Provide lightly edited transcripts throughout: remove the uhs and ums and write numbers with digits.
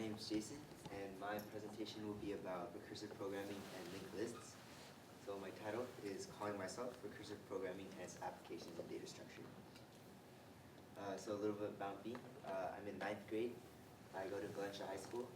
name is Jason, and my presentation will be about recursive programming and linked lists. So my title is calling myself Recursive Programming and its Applications in Data Structure. So a little bit about me. I'm in 9th grade. I go to Valencia High School.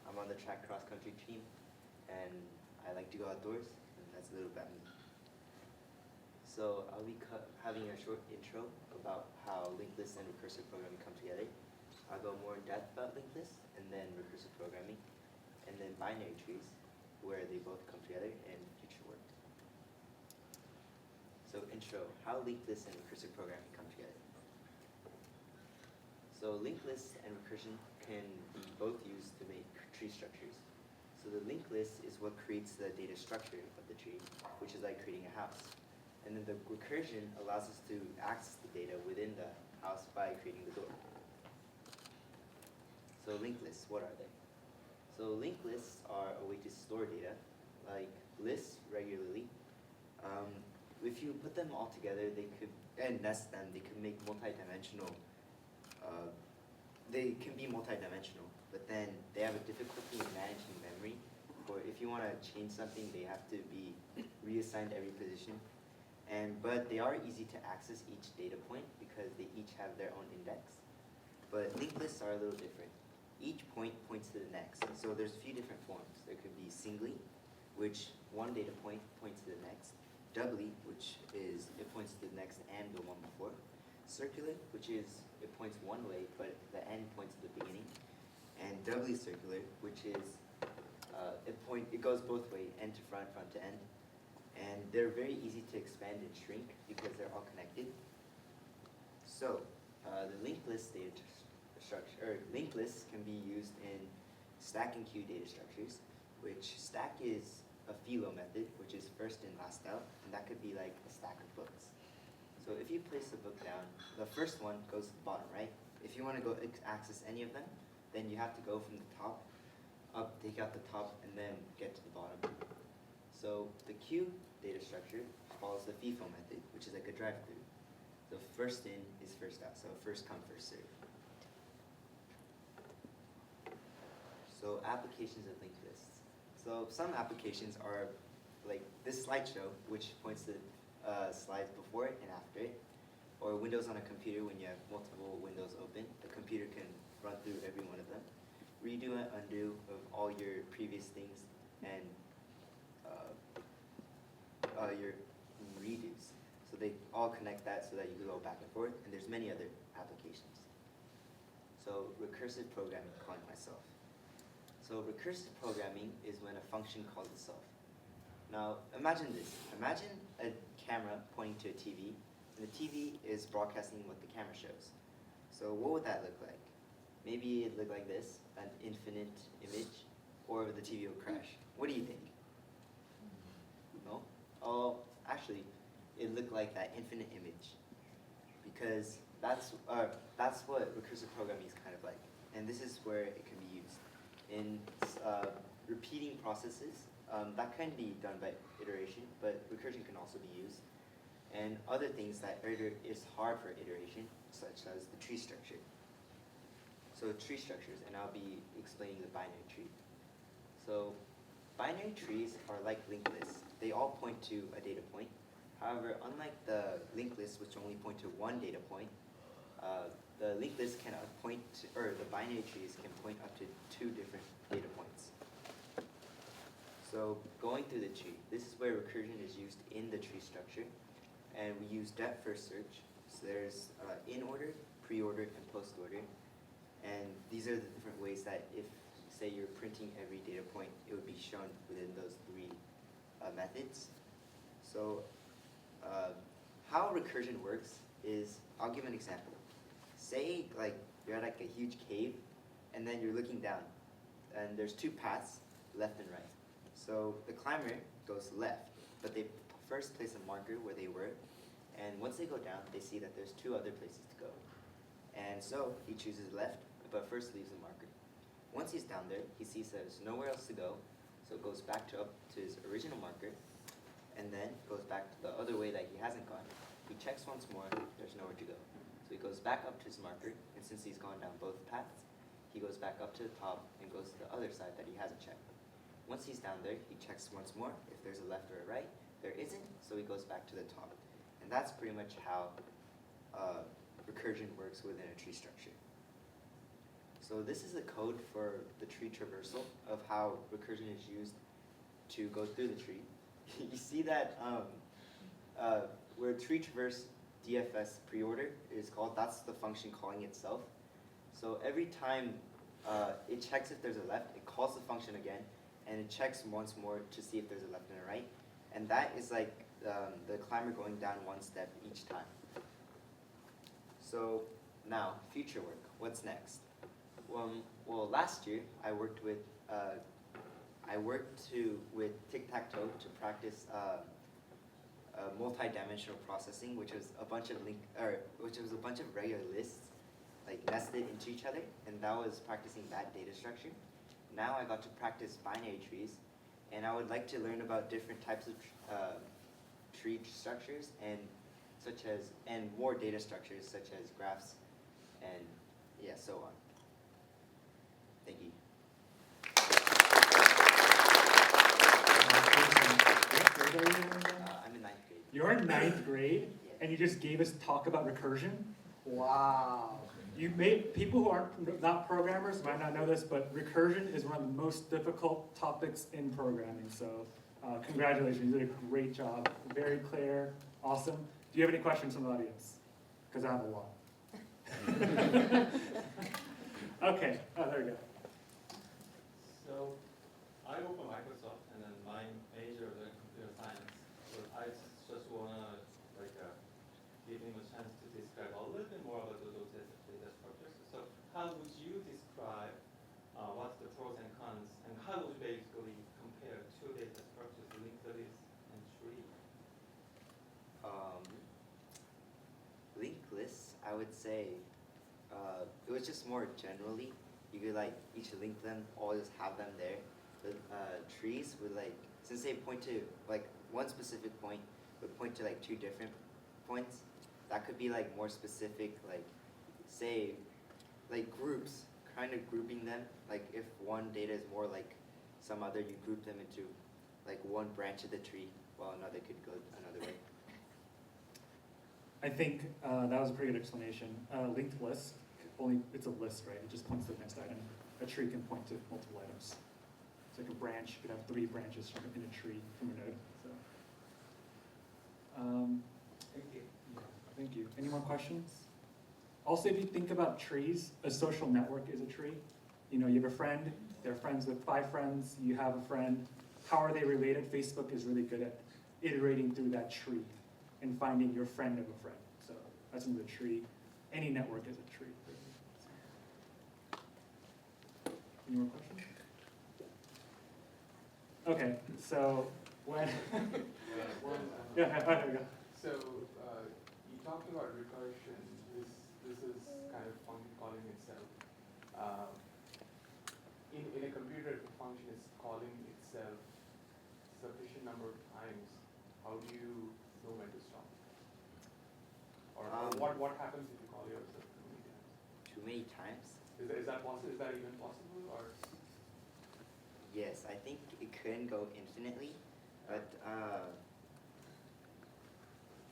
I'm on the track cross-country team, and I like to go outdoors, and that's a little about me. So I'll be having a short intro about how linked lists and recursive programming come together. I'll go more in depth about linked lists, and then recursive programming, and then binary trees, where they both come together in future work. So intro, how linked lists and recursive programming come together. So linked lists and recursion can be both used to make tree structures. So the linked list is what creates the data structure of the tree, which is like creating a house. And then the recursion allows us to access the data within the house by creating the door. So linked lists, what are they? So linked lists are a way to store data, like lists regularly. If you put them all together, and nest them, they can make multi-dimensional. They can be multi-dimensional, but then they have a difficulty in managing memory. Or if you want to change something, they have to be reassigned every position. But they are easy to access each data point because they each have their own index. But linked lists are a little different. Each point points to the next. So there's a few different forms. There could be singly, which one data point points to the next. Doubly, which is it points to the next and the one before. Circular, which is it points one way, but the end points to the beginning. And doubly circular, which is it goes both ways, end to front, front to end. And they're very easy to expand and shrink because they're all connected. So the linked list data structure, or linked lists can be used in stack and queue data structures, which stack is a philo method, which is first in, last out, and that could be like a stack of books. So if you place the book down, the first one goes to the bottom, right? If you want to go access any of them, then you have to go from the top up, take out the top, and then get to the bottom. So the queue data structure follows the FIFO method, which is like a drive-through. The first in is first out, so first come, first serve. So applications of linked lists. So some applications are like this slideshow, which points to slides before it and after it, or windows on a computer when you have multiple windows open. The computer can run through every one of them. Redo and undo of all your previous things and your redos. So they all connect that so that you can go back and forth, and there's many other applications. So recursive programming, calling myself. So recursive programming is when a function calls itself. Now imagine this. Imagine a camera pointing to a TV, and the TV is broadcasting what the camera shows. So what would that look like? Maybe it'd look like this, an infinite image, or the TV will crash. What do you think? No? Oh, actually, it looked like that infinite image, because that's what recursive programming is kind of like, and this is where it can be used. In repeating processes, that can be done by iteration, but recursion can also be used. And other things that is hard for iteration, such as the tree structure. So tree structures, and I'll be explaining the binary tree. So binary trees are like linked lists. They all point to a data point. However, unlike the linked lists, which only point to one data point, the linked list can point to, or the binary trees can point up to two different data points. So going through the tree, this is where recursion is used in the tree structure, and we use depth first search. So there's in order, pre-order, and post-order, and these are the different ways that if, say, you're printing every data point, it would be shown within those three methods. So how recursion works is, I'll give an example. Say like you're at like a huge cave, and then you're looking down, and there's two paths, left and right. So the climber goes left, but they first place a marker where they were, and once they go down, they see that there's two other places to go. And so he chooses left, but first leaves a marker. Once he's down there, he sees that there's nowhere else to go, so goes back up to his original marker, and then goes back to the other way that he hasn't gone. He checks once more, there's nowhere to go. So he goes back up to his marker, and since he's gone down both paths, he goes back up to the top and goes to the other side that he hasn't checked. Once he's down there, he checks once more. If there's a left or a right, there isn't, so he goes back to the top. And that's pretty much how recursion works within a tree structure. So this is the code for the tree traversal of how recursion is used to go through the tree. You see that where tree traverse DFS preorder is called, that's the function calling itself. So every time it checks if there's a left, it calls the function again, and it checks once more to see if there's a left and a right. And that is like the climber going down one step each time. So now, future work, what's next? Well, last year I worked with tic-tac-toe to practice multi-dimensional processing, which was a bunch of regular lists like nested into each other, and that was practicing that data structure. Now I got to practice binary trees, and I would like to learn about different types of tree structures and more data structures such as graphs and so on. Thank you. What grade are you in again? I'm in 9th grade. You're in 9th grade, Yeah. and you just gave us talk about recursion? Wow. People who aren't not programmers might not know this, but recursion is one of the most difficult topics in programming. So congratulations, you did a great job. Very clear, awesome. Do you have any questions from the audience? Because I have a lot. Okay, there we go. So I work for Microsoft, and then my major is computer science. So I just wanna give him a chance to describe a little bit more about those data structures. So how would you describe what's the pros and cons, and how would you basically compare two data structures, linked list and tree? Linked lists, I would say, it was just more generally. You could each link them, all just have them there. The trees would since they point to one specific point, would point to two different points. That could be more specific, say, groups, kind of grouping them. If one data is more like some other, you group them into one branch of the tree, while another could go another way. I think that was a pretty good explanation. Linked list, it's a list, right? It just points to the next item. A tree can point to multiple items. It's like a branch. You could have 3 branches in a tree from a node. So, Thank you. thank you. Any more questions? Also, if you think about trees, a social network is a tree. You have a friend, they're friends with 5 friends, you have a friend. How are they related? Facebook is really good at iterating through that tree and finding your friend of a friend. So that's in the tree. Any network is a tree. Any more questions? Okay, so when yeah, there we go. So you talked about recursion. This is kind of function calling itself. In a computer, if a function is calling itself sufficient number of times, how do you know when to stop? Or what happens if you call yourself too many times? Too many times? Is that possible? Is that even possible? Or Yes, I think it can go infinitely, but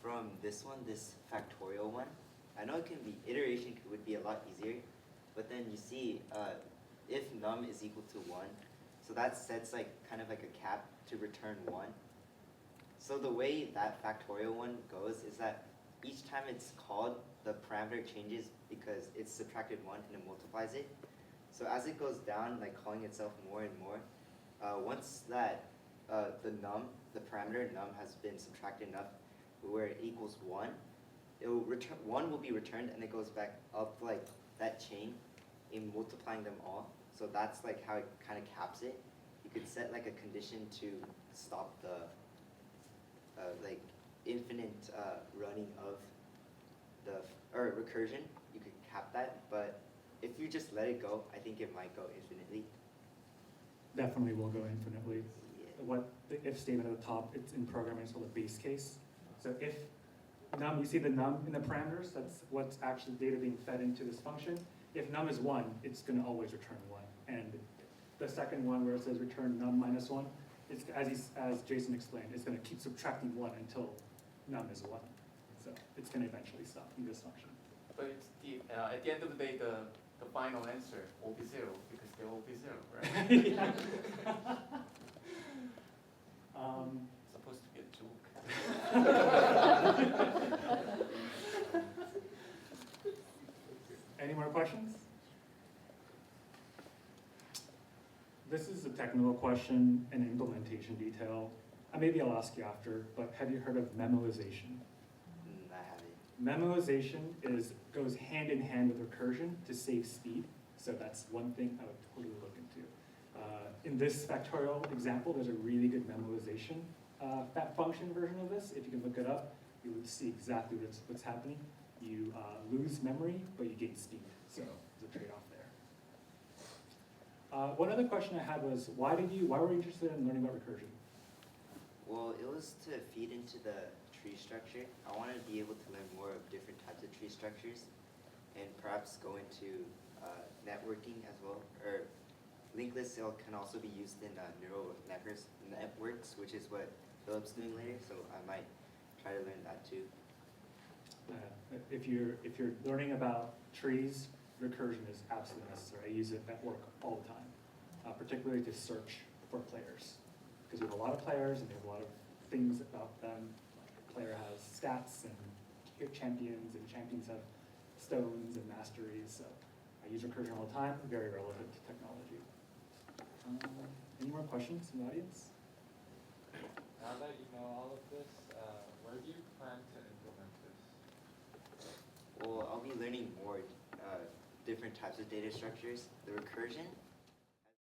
from this factorial one, I know it can be, iteration would be a lot easier, but then you see, if num is equal to 1, so that sets kind of a cap to return 1. So the way that factorial one goes is that each time it's called, the parameter changes because it's subtracted 1 and it multiplies it. So as it goes down, calling itself more and more, once that the parameter num has been subtracted enough where it equals 1, it will return 1 will be returned, and it goes back up that chain in multiplying them all. So that's how it kind of caps it. You could set a condition to stop the infinite running of or recursion. You could cap that, but if you just let it go, I think it might go infinitely. Definitely will go infinitely. Yeah. What the if statement at the top, it's in programming, it's called a base case. So if num, you see the num in the parameters, that's what's actually data being fed into this function. if num is 1, it's going to always return 1. And the second one where it says return num minus 1, it's, as Jason explained, it's going to keep subtracting 1 until num is 1. So it's going to eventually stop in this function. But it's at the end of the day, the final answer will be 0 because they will be 0, right? Supposed to be a joke. Any more questions? This is a technical question, an implementation detail. Maybe I'll ask you after, but have you heard of memoization? I haven't. Memoization goes hand in hand with recursion to save speed. So that's one thing I would totally look into. In this factorial example, there's a really good memoization function version of this. If you can look it up, you would see exactly what's happening. You lose memory, but you gain speed. So there's a trade-off there. One other question I had was, why were you interested in learning about recursion? Well, it was to feed into the tree structure. I wanted to be able to learn more of different types of tree structures and perhaps go into networking as well. Or linked list can also be used in neural networks, which is what Philip's doing later. So I might try to learn that too. If you're learning about trees, recursion is absolutely necessary. I use it at work all the time, particularly to search for players. Because we have a lot of players and we have a lot of things about them. Like a player has stats and champions have stones and masteries. So I use recursion all the time, very relevant to technology. Any more questions from the audience? Now that you know all of this, where do you plan to implement this? Well, I'll be learning more different types of data structures. The recursion